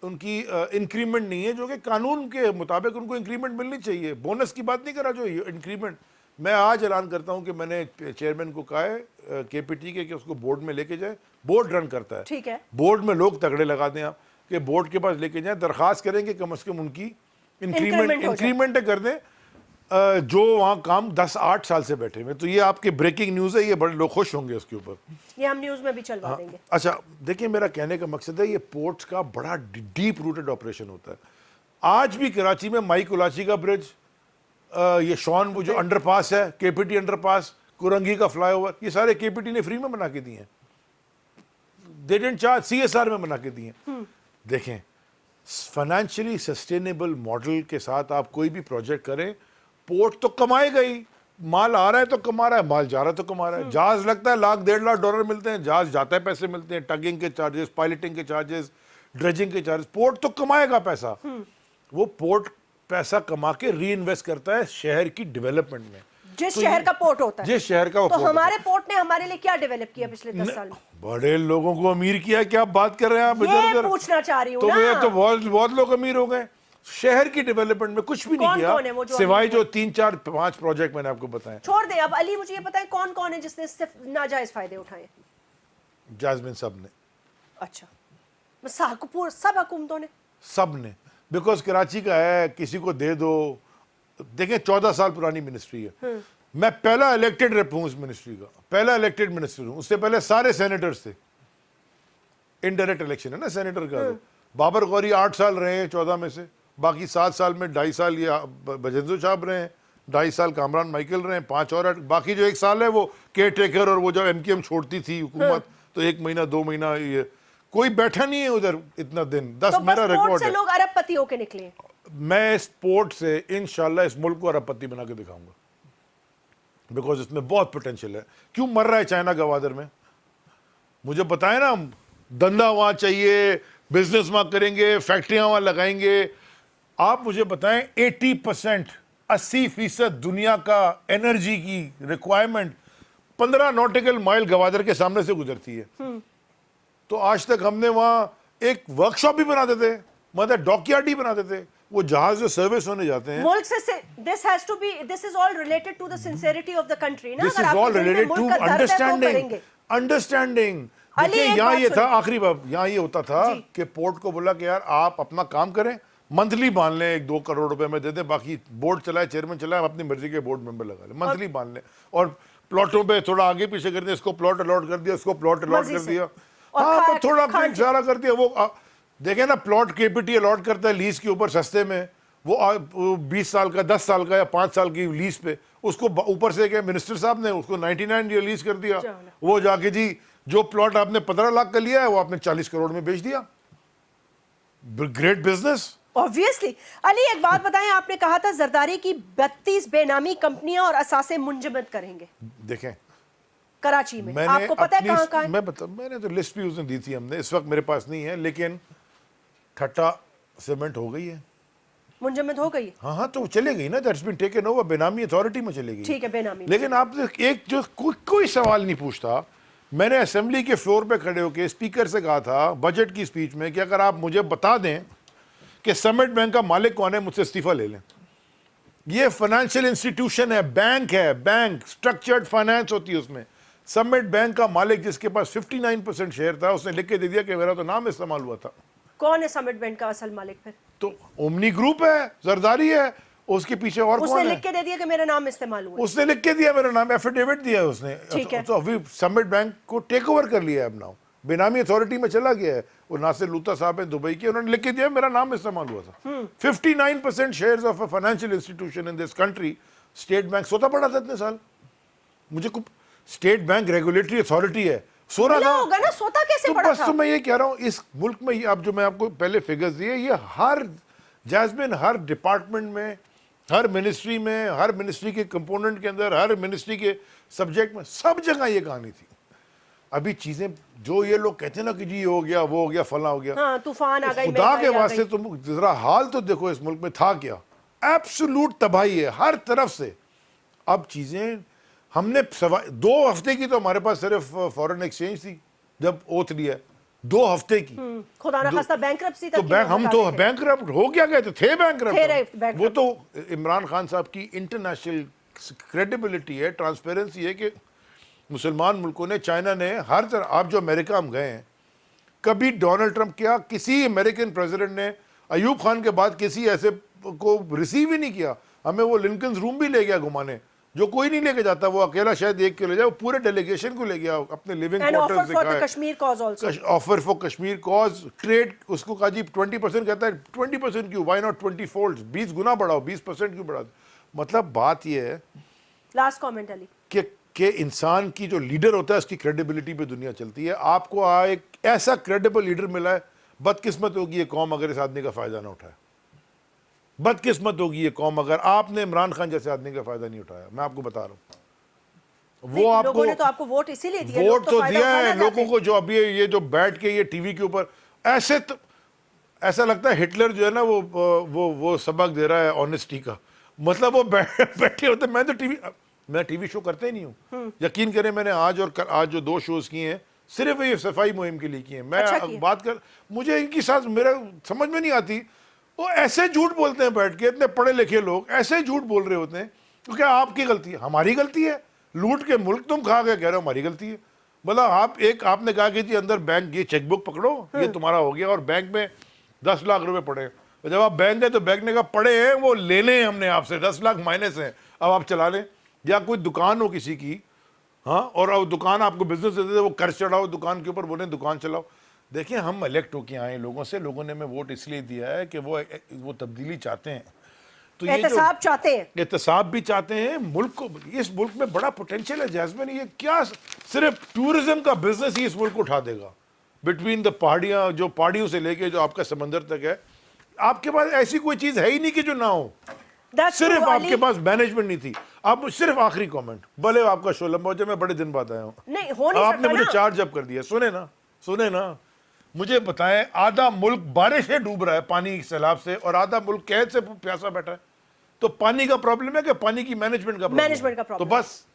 Speaker 2: उनकी इंक्रीमेंट नहीं है, जो कि कानून के मुताबिक उनको इंक्रीमेंट मिलनी चाहिए। बोनस की बात नहीं कर रहा, जो इंक्रीमेंट। मैं आज ऐलान करता हूं कि मैंने चेयरमैन को कहा है केपीटी के कि उसको बोर्ड में लेके जाए, बोर्ड रन करता है,
Speaker 4: ठीक है,
Speaker 2: बोर्ड में लोग तगड़े लगा दें आप कि बोर्ड के पास लेके जाएं, दरखास्त करेंगे कम से कम उनकी इंक्रीमेंट कर दें, जो वहाँ काम 10-8 साल से बैठे हुए। तो ये आपके ब्रेकिंग न्यूज़ है, ये बड़े लोग खुश होंगे उसके ऊपर,
Speaker 4: ये हम न्यूज में भी चलवा देंगे।
Speaker 2: अच्छा देखिए, मेरा कहने का मकसद है ये पोर्ट्स का बड़ा डीप रूटेड ऑपरेशन होता है। आज भी कराची में माई कुलाची का ब्रिज, ये शॉन वो जो अंडरपास है, केपीटी अंडरपास, कुरंगी का फ्लाईओवर, ये सारे केपीटी ने फ्री में बना के दिए हैं, दे डिडंट चार्ज, सीएसआर में बना के दिए हैं। देखें, फाइनेंशियली सस्टेनेबल मॉडल के साथ आप कोई भी प्रोजेक्ट करें, पोर्ट तो कमाएगा ही, माल आ रहा है तो कमा रहा है, माल जा रहा है तो कमा रहा है। जहाज लगता है $1.5-1.5 मिलते हैं, जहाज जाता है पैसे मिलते हैं, टगिंग के चार्जेस, पायलटिंग के चार्जेस, ड्रेजिंग के चार्जेस, पोर्ट तो कमाएगा पैसा। वो पोर्ट पैसा कमा के री इन्वेस्ट करता है शहर की डेवलपमेंट में,
Speaker 4: जिस शहर का पोर्ट होता है,
Speaker 2: जिस शहर का वो
Speaker 4: तो
Speaker 2: पोर्ट
Speaker 4: हमारे पोर्ट ने हमारे लिए क्या डेवलप किया पिछले 10 साल में?
Speaker 2: बड़े लोगों को अमीर किया, क्या बात कर रहे हैं आप?
Speaker 4: ये
Speaker 2: इधर
Speaker 4: पूछना चाह रही हूँ
Speaker 2: तो
Speaker 4: ना।
Speaker 2: ये तो बहुत लोग अमीर हो गए। शहर की डेवलपमेंट में कुछ भी नहीं
Speaker 4: कौन है
Speaker 2: किया,
Speaker 4: वो जो
Speaker 2: सिवाय
Speaker 4: अमीर
Speaker 2: जो 3-4-5 प्रोजेक्ट मैंने आपको बताए।
Speaker 4: छोड़ दें अब, अली मुझे ये पता है कौन कौन है जिसने इससे नाजायज फायदे उठाए?
Speaker 2: जाजमिन सब ने,
Speaker 4: अच्छा, सब हुकूमतों ने,
Speaker 2: सब ने, बिकॉज कराची का है, किसी को दे दो। देखें 14 साल पुरानी मिनिस्ट्री है, मैं पहला इलेक्टेड रेप हूं इस मिनिस्ट्री का, पहला इलेक्टेड मिनिस्टर हूं। उससे पहले सारे सेनेटर्स थे, इनडायरेक्ट इलेक्शन है ना सेनेटर का। तो बाबर गौरी 8 साल रहे हैं 14 में से, बाकी 7 साल में 2.5 साल ये बजेंद्र साहब रहे हैं, 2.5 साल कामरान माइकल रहे हैं, 5 और बाकी जो 1 साल है वो केयर टेकर, और वो जब एमकेएम छोड़ती थी हुकूमत तो 1 महीना 2 महीना, ये कोई बैठा नहीं है उधर इतना दिन। 10
Speaker 4: तो
Speaker 2: मेरा रिकॉर्ड है।
Speaker 4: लोग अरबपति होके निकले।
Speaker 2: मैं स्पोर्ट से इंशाल्लाह इस मुल्क को अरबपति बना के दिखाऊंगा, बिकॉज इसमें बहुत पोटेंशियल है। क्यों मर रहा है चाइना गवादर में? मुझे बताएं ना, धंधा वहां चाहिए, बिजनेस वहां करेंगे, फैक्ट्रियां वहां लगाएंगे। आप मुझे बताएं 80%, 80% दुनिया का एनर्जी की रिक्वायरमेंट 15 नॉटिकल माइल गवादर के सामने से गुजरती है। तो आज तक हमने वहां एक वर्कशॉप भी बनाते थे, मतलब डॉकयार्ड ही बनाते थे, वो जहाज जो सर्विस होने जाते हैं।
Speaker 4: मुल्क से this is all related to the sincerity of the country ना।
Speaker 2: This
Speaker 4: अगर
Speaker 2: is
Speaker 4: आपको
Speaker 2: all
Speaker 4: दिल में
Speaker 2: related
Speaker 4: मुल्क
Speaker 2: to
Speaker 4: का दर्द है तो
Speaker 2: understanding,
Speaker 4: करेंगे।
Speaker 2: understanding।
Speaker 4: अली,
Speaker 2: देखिए
Speaker 4: एक
Speaker 2: यहाँ
Speaker 4: बात
Speaker 2: ये था,
Speaker 4: सुनिए।
Speaker 2: आखिरी बात यहाँ ये होता था
Speaker 4: जी।
Speaker 2: कि पोर्ट को बोला कि यार आप अपना काम करें, मंथली बांध लें, 1-2 करोड़ रुपए में दे दें, बाकी बोर्ड चलाए, चेयरमैन चलाए, अपनी मर्जी के बोर्ड मेंबर लगा लें, मंथली बांध लें, और प्लॉटों पे थोड़ा आगे पीछे कर दिया, इसको प्लॉट अलॉट कर दिया, इसको प्लॉट अलॉट
Speaker 4: मर्जी
Speaker 2: कर
Speaker 4: से।
Speaker 2: दिया,
Speaker 4: और
Speaker 2: हाँ थोड़ा
Speaker 4: खान-
Speaker 2: सारा कर दिया। वो देखे ना, प्लॉट केपीटी अलॉट करता है लीज के ऊपर सस्ते में, वो 20 साल का, 10 साल का या 5 साल की लीज पे, उसको ऊपर से क्या मिनिस्टर साहब ने उसको 99 ईयर लीज कर दिया। वो जाके जी जो प्लॉट आपने 15 लाख का लिया है वो आपने 40 करोड़ में बेच दिया। Great business.
Speaker 4: ऑब्वियसली। अली एक बात बताएं, आपने कहा था जरदारी की 32 बेनामी कंपनियां और असासे मुंजमद करेंगे
Speaker 2: देखें
Speaker 4: कराची में,
Speaker 2: मैंने
Speaker 4: आपको पता है कहां कहां है?
Speaker 2: मैंने तो लिस्ट भी उसने दी थी हमने, इस वक्त मेरे पास नहीं है, लेकिन ठट्टा सीमेंट हो गई है,
Speaker 4: मुंजमद हो गई।
Speaker 2: हाँ तो चले गई ना, दैट्स बीन टेकन ओवर, बेनामी अथॉरिटी में चली गई।
Speaker 4: ठीक है, बेनामी।
Speaker 2: लेकिन आपने एक जो कोई सवाल नहीं पूछता। मैंने असेंबली के फ्लोर पे खड़े होकर स्पीकर से कहा था बजट की स्पीच में कि अगर आप मुझे बता दें कि समिट बैंक का मालिक कौन है, मुझसे इस्तीफा ले लें। ये फाइनेंशियल इंस्टीट्यूशन है, बैंक स्ट्रक्चर्ड फाइनेंस होती है उसमें। समिट बैंक का मालिक जिसके पास 59% शेयर था, उसने लिख के दे दिया कि मेरा तो नाम इस्तेमाल हुआ था।
Speaker 4: कौन है समिट बैंक का असल मालिक फिर?
Speaker 2: तो ओमनी ग्रुप है, जरदारी है, उसके पीछे और
Speaker 4: उसने
Speaker 2: कौन है?
Speaker 4: लिख के दे दिया कि मेरा नाम इस्तेमाल हुआ।
Speaker 2: उसने लिख के दिया मेरा नाम, एफिडेविट दिया उसने।
Speaker 4: ठीक है।
Speaker 2: तो अभी समिट बैंक को टेक ओवर कर लिया है अब नाउ, बेनामी अथॉरिटी में चला गया है। वो नासिर लूता साहब हैं दुबई के, उन्होंने लिख के दिया मेरा नाम इस्तेमाल हुआ था। 59% shares of a financial institution in this country, state bank सोता पड़ा था इतने साल। मुझे स्टेट बैंक रेगुलेटरी अथॉरिटी है, सो रहा
Speaker 4: मिला
Speaker 2: था।
Speaker 4: होगा ना, सोता कैसे
Speaker 2: तो
Speaker 4: पड़ा
Speaker 2: बस
Speaker 4: था?
Speaker 2: तो मैं ये कह रहा हूँ इस मुल्क में अब जो मैं आपको पहले फिगर्स दिए, ये हर जैस्मिन हर डिपार्टमेंट में, हर मिनिस्ट्री में, हर मिनिस्ट्री के कंपोनेंट के अंदर, हर मिनिस्ट्री के सब्जेक्ट में, सब जगह ये कहानी थी। अभी चीजें जो ये लोग कहते हैं ना कि जी हो गया, वो हो गया, फला हो गया,
Speaker 4: हाँ, तूफान आ गई,
Speaker 2: खुदा
Speaker 4: महंगाई
Speaker 2: के
Speaker 4: आ
Speaker 2: वास्ते
Speaker 4: गई।
Speaker 2: तुम जरा हाल तो देखो इस मुल्क में था क्या। एब्सोल्यूट तबाही है हर तरफ से। अब चीजें हमने 2 हफ्ते की तो हमारे पास सिर्फ फॉरेन एक्सचेंज थी जब ओथ लिया, 2 हफ्ते की।
Speaker 4: खुदा ना खास्ता बैंकरप्सी तक
Speaker 2: तो
Speaker 4: की
Speaker 2: बैंक
Speaker 4: नौबत
Speaker 2: हम
Speaker 4: आ
Speaker 2: तो
Speaker 4: गए थे।
Speaker 2: बैंकरप्ट हो क्या गए थे
Speaker 4: थे
Speaker 2: बैंकरप्ट।
Speaker 4: bankrupt।
Speaker 2: वो तो इमरान खान साहब की इंटरनेशनल क्रेडिबिलिटी है, ट्रांसपेरेंसी है कि मुसलमान मुल्कों ने, चाइना ने, हर तरह। आप जो अमेरिका हम गए हैं, कभी डोनाल्ड ट्रंप क्या किसी अमेरिकन प्रेसिडेंट ने अयूब खान के बाद किसी ऐसे को रिसीव ही नहीं किया। हमें वो लिंकन रूम भी ले गया घुमाने, जो कोई नहीं लेके जाता, वो अकेला शायद एक के ले जाए, वो पूरे डेलीगेशन को ले गया अपने living
Speaker 4: And offer
Speaker 2: quarters
Speaker 4: for the
Speaker 2: दिखाए।
Speaker 4: Kashmir cause also.
Speaker 2: Offer for Kashmir cause, trade उसको कहा जी 20% कहता है, 20% क्यों, व्हाई नॉट 20 फोल्ड, 20 गुना बढ़ाओ, 20% क्यों बढ़ा दो। मतलब बात ये है
Speaker 4: लास्ट कमेंट अली।
Speaker 2: कि इंसान की जो लीडर होता है उसकी क्रेडिबिलिटी पे दुनिया चलती है। आपको एक ऐसा क्रेडिबल लीडर मिला है, बदकिस्मत होगी ये कौम अगर इस आदमी का फायदा ना उठाए। बदकिस्मत होगी ये कौम अगर आपने इमरान खान जैसे आदमी का फायदा नहीं उठाया। मैं आपको बता रहा हूँ, वो आपको
Speaker 4: लोगों ने तो आपको वोट इसीलिए दिया,
Speaker 2: वोट
Speaker 4: लोग
Speaker 2: तो
Speaker 4: फायदा
Speaker 2: दिया
Speaker 4: उठाना
Speaker 2: है
Speaker 4: चाहते
Speaker 2: लोगों
Speaker 4: हैं।
Speaker 2: को, जो अभी ये जो बैठ के ये टीवी के ऊपर ऐसे ऐसा लगता है हिटलर जो है ना वो सबक दे रहा है ऑनेस्टी का। मतलब वो बैठे होते। मैं टीवी शो करते ही नहीं हूँ, यकीन करें। मैंने आज जो 2 शोज किए हैं सिर्फ ये सफाई मुहिम के लिए किए हैं। मैं
Speaker 4: अच्छा किया।
Speaker 2: बात कर, मुझे इनकी साथ मेरा समझ में नहीं आती, वो ऐसे झूठ बोलते हैं बैठ के, इतने पढ़े लिखे लोग ऐसे झूठ बोल रहे होते हैं। तो क्या आपकी गलती है? हमारी गलती है? लूट के मुल्क तुम खा गए, कह रहे हो हमारी गलती है। मतलब आपने कहा कि जी अंदर बैंक ये चेकबुक पकड़ो, ये तुम्हारा हो गया, और बैंक में 10 लाख रुपए पड़े। तो जब आप बैंक गए तो बैंक ने कहा पड़े हैं, वो लेने हैं हमने आपसे, 10 लाख माइनस हैं, अब आप चला लें। या कोई दुकान हो किसी की, हाँ, और अब दुकान आपको बिजनेस देते थे, वो कर्ज चढ़ाओ दुकान के ऊपर, बोले दुकान चलाओ। देखिए हम इलेक्ट होके आए लोगों से, लोगों ने हमें वोट इसलिए दिया है कि वो तब्दीली चाहते हैं। तो ये
Speaker 4: एहतसाब चाहते हैं,
Speaker 2: एहतसाब भी चाहते हैं। मुल्क को, इस मुल्क में बड़ा पोटेंशियल है जैस्मिन। ये क्या सिर्फ टूरिज्म का बिजनेस ही इस मुल्क को उठा देगा। बिटवीन द पहाड़ियाँ, जो पहाड़ियों से लेके जो आपका समंदर तक है, आपके पास ऐसी कोई चीज है ही नहीं कि जो ना हो।
Speaker 4: That's
Speaker 2: सिर्फ
Speaker 4: true,
Speaker 2: आपके
Speaker 4: अली।
Speaker 2: पास मैनेजमेंट नहीं थी। अब सिर्फ आखिरी कमेंट, भले आपका शो लंबा हो जाए, मैं बड़े दिन बाद आया हूँ।
Speaker 4: नहीं हो नहीं
Speaker 2: अब आपने
Speaker 4: सकता
Speaker 2: मुझे
Speaker 4: ना।
Speaker 2: चार्ज अप कर दिया। सुने ना, मुझे बताएं, आधा मुल्क बारिश से डूब रहा है, पानी सैलाब से, और आधा मुल्क कैद से प्यासा बैठा है। तो पानी का प्रॉब्लम है कि पानी की मैनेजमेंट का प्रॉब्लम? तो बस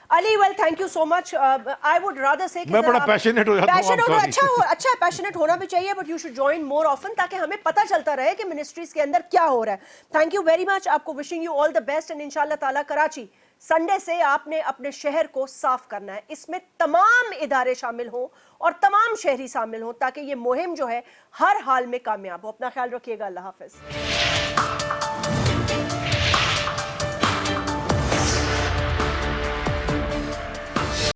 Speaker 4: Ali, well thank you so much. I would rather से
Speaker 2: मैं बड़ा passionate हो जाता हूँ, I'm sorry.
Speaker 4: अच्छा पैशनेट होना भी चाहिए, but you should join more often, ताकि हमें पता चलता रहे कि मिनिस्ट्रीज के अंदर क्या हो रहा है। थैंक यू वेरी मच, आपको wishing you all the best, and इंशाल्लाह ताला कराची संडे से आपने अपने शहर को साफ करना है। इसमें तमाम इदारे शामिल हों और तमाम शहरी शामिल हों, ताकि ये मुहिम जो है हर हाल में कामयाब हो। अपना ख्याल रखिएगा। अल्लाह हाफिज।